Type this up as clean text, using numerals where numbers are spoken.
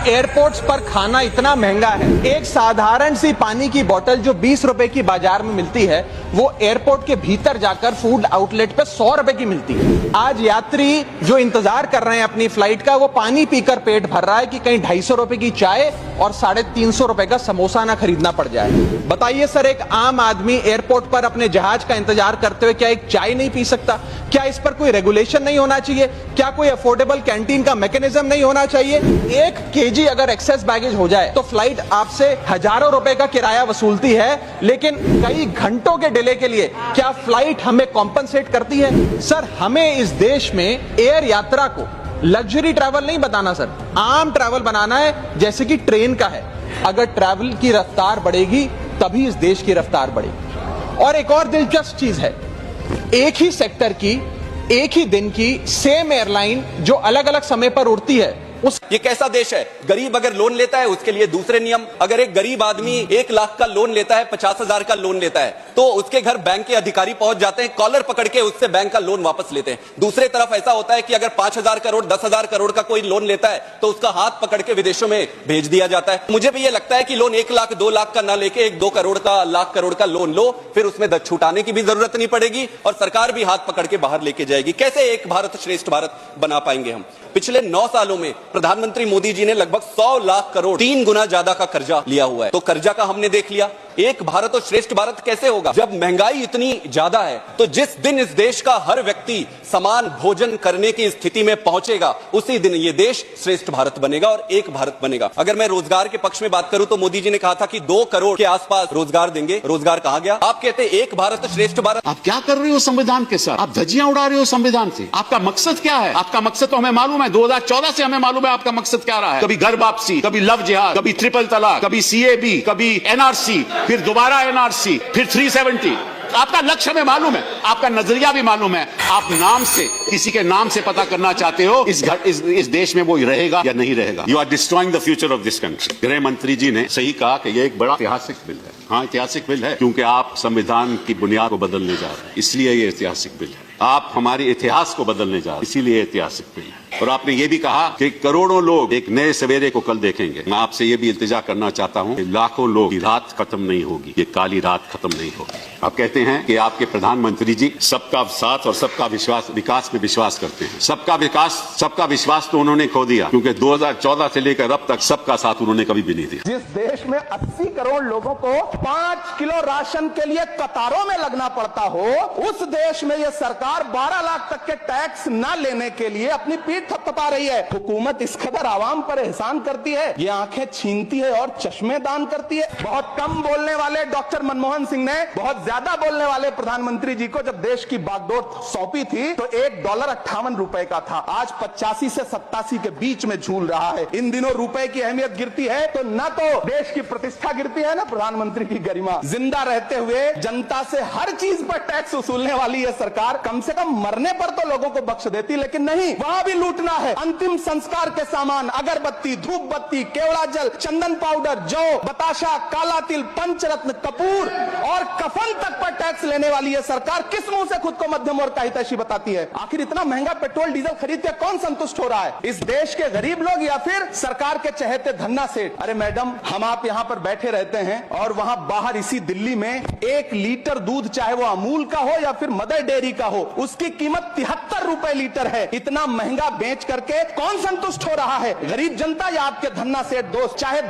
Airports पर खाना इतना महंगा है। एक साधारण सी पानी की बोतल जो 20 रुपए की बाजार में मिलती है, वो एयरपोर्ट के भीतर जाकर फूड आउटलेट पे 100 रुपए की मिलती है। आज यात्री जो इंतजार कर रहे हैं अपनी फ्लाइट का, वो पानी पीकर पेट भर रहा है कि कहीं 250 रुपए की चाय और 350 रुपए का समोसा ना खरीदना पड़ जाए। बताइए सर, एक आम आदमी एयरपोर्ट पर अपने जहाज का इंतजार करते हुए क्या एक चाय नहीं पी सकता? क्या इस पर कोई रेगुलेशन नहीं होना चाहिए? क्या कोई अफोर्डेबल कैंटीन का मैकेनिज्म नहीं होना चाहिए? 1 केजी अगर एक्सेस बैगेज हो जाए तो फ्लाइट आपसे हजारों रुपए का किराया वसूलती है, लेकिन कई घंटों के डिले के लिए क्या फ्लाइट हमें कॉम्पनसेट करती है? सर, हमें इस देश में एयर यात्रा को लग्जरी ट्रैवल नहीं बताना सर, आम ट्रैवल बनाना है, जैसे कि ट्रेन का है। अगर ट्रैवल की रफ्तार बढ़ेगी तभी इस देश की रफ्तार बढ़ेगी। और एक और दिलचस्प चीज है, एक ही सेक्टर की, एक ही दिन की सेम एयरलाइन जो अलग अलग समय पर उड़ती है, ये कैसा देश है? गरीब अगर लोन लेता है उसके लिए दूसरे नियम। अगर एक गरीब आदमी 1 लाख का लोन लेता है, 50,000 का लोन लेता है, तो उसके घर बैंक के अधिकारी पहुंच जाते हैं, कॉलर पकड़ के उससे बैंक का लोन वापस लेते हैं। दूसरे तरफ ऐसा होता है कि अगर 5,000 करोड़ 10,000 करोड़ का कोई लोन लेता है तो उसका हाथ पकड़ के विदेशों में भेज दिया जाता है। मुझे भी ये लगता है कि लोन 1 लाख 2 लाख का ना लेके 1-2 करोड़ का, लाख करोड़ का लोन लो, फिर उसमें छुटाने की भी जरूरत नहीं पड़ेगी और सरकार भी हाथ पकड़ के बाहर लेके जाएगी। कैसे एक भारत श्रेष्ठ भारत बना पाएंगे हम? पिछले 9 सालों में प्रधानमंत्री मोदी जी ने लगभग 100 लाख करोड़, 3 गुना ज्यादा का कर्जा लिया हुआ है। तो कर्जा का हमने देख लिया। एक भारत और श्रेष्ठ भारत कैसे होगा जब महंगाई इतनी ज्यादा है? तो जिस दिन इस देश का हर व्यक्ति समान भोजन करने की स्थिति में पहुंचेगा, उसी दिन ये देश श्रेष्ठ भारत बनेगा और एक भारत बनेगा। अगर मैं रोजगार के पक्ष में बात करूं तो मोदी जी ने कहा था कि 2 करोड़ के आसपास रोजगार देंगे। रोजगार कहां गया? आप कहते हैं एक भारत श्रेष्ठ भारत। आप क्या कर रहे हो संविधान के साथ? आप धज्जियां उड़ा रहे हो संविधान से। आपका मकसद क्या है? आपका मकसद तो हमें मालूम है, 2014 से हमें मालूम है आपका मकसद क्या रहा है। कभी घर वापसी, कभी लव जिहाद, कभी ट्रिपल तलाक, कभी CAB, कभी NRC, फिर दोबारा NRC, फिर 370। आपका लक्ष्य हमें मालूम है, आपका नजरिया भी मालूम है। आप नाम से, किसी के नाम से पता करना चाहते हो इस देश में वो रहेगा या नहीं रहेगा। You are destroying the future of this country. गृह मंत्री जी ने सही कहा कि यह एक बड़ा ऐतिहासिक बिल है। हाँ, ऐतिहासिक बिल है क्योंकि आप संविधान की बुनियाद को बदलने जा रहे हैं, इसलिए ये ऐतिहासिक बिल है। आप हमारे इतिहास को बदलने जा रहे हैं, इसीलिए ऐतिहासिक बिल है। और आपने ये भी कहा कि करोड़ों लोग एक नए सवेरे को कल देखेंगे। मैं आपसे ये भी इल्तिजा करना चाहता हूं कि लाखों लोग की रात खत्म नहीं होगी, ये काली रात खत्म नहीं होगी। आप कहते हैं कि आपके प्रधानमंत्री जी सबका साथ और सबका विकास में विश्वास करते हैं। सबका विश्वास तो उन्होंने खो दिया, क्योंकि 2014 से लेकर अब तक सबका साथ उन्होंने कभी भी नहीं दिया। जिस देश में 80 करोड़ लोगों को 5 किलो राशन के लिए कतारों में लगना पड़ता हो, उस देश में यह सरकार 12 लाख तक के टैक्स न लेने के लिए अपनी पीठ थपथपा रही है। हुकूमत इस कदर आवाम पर एहसान करती है, ये आंखें छीनती है और चश्मे दान करती है। बहुत कम बोलने वाले डॉक्टर मनमोहन सिंह ने बहुत ज्यादा बोलने वाले प्रधानमंत्री जी को जब देश की बागडोर सौंपी थी तो $1 58 रुपए का था। आज 85 से 87 के बीच में झूल रहा है। इन दिनों रुपए की अहमियत गिरती है तो न तो देश की प्रतिष्ठा गिरती है, ना प्रधानमंत्री की गरिमा। जिंदा रहते हुए जनता से हर चीज पर टैक्स वसूलने वाली यह सरकार कम से कम मरने पर तो लोगों को बख्श देती, लेकिन नहीं, वहां भी लूटना है। अंतिम संस्कार के सामान, अगरबत्ती, धूप बत्ती, केवड़ा जल, चंदन पाउडर, जौ, बताशा, काला तिल, पंचरत्न, कपूर और कफन तक पर टैक्स लेने वाली यह सरकार किस मुंह से खुद को मध्यम वर्ग का हितैषी बताती है? आखिर इतना महंगा पेट्रोल डीजल खरीद के कौन संतुष्ट हो रहा है? इस देश के गरीब लोग या फिर सरकार के चहेते धन्ना सेठ? अरे मैडम, हम आप यहां पर बैठे रहते हैं और वहां बाहर इसी दिल्ली में 1 लीटर दूध, चाहे वो अमूल का हो या फिर मदर डेयरी का हो, उसकी कीमत 73 रुपए लीटर है। इतना महंगा बेच करके कौन संतुष्ट हो रहा है? गरीब जनता या आपके धन्ना सेठ दोस्त? चाहे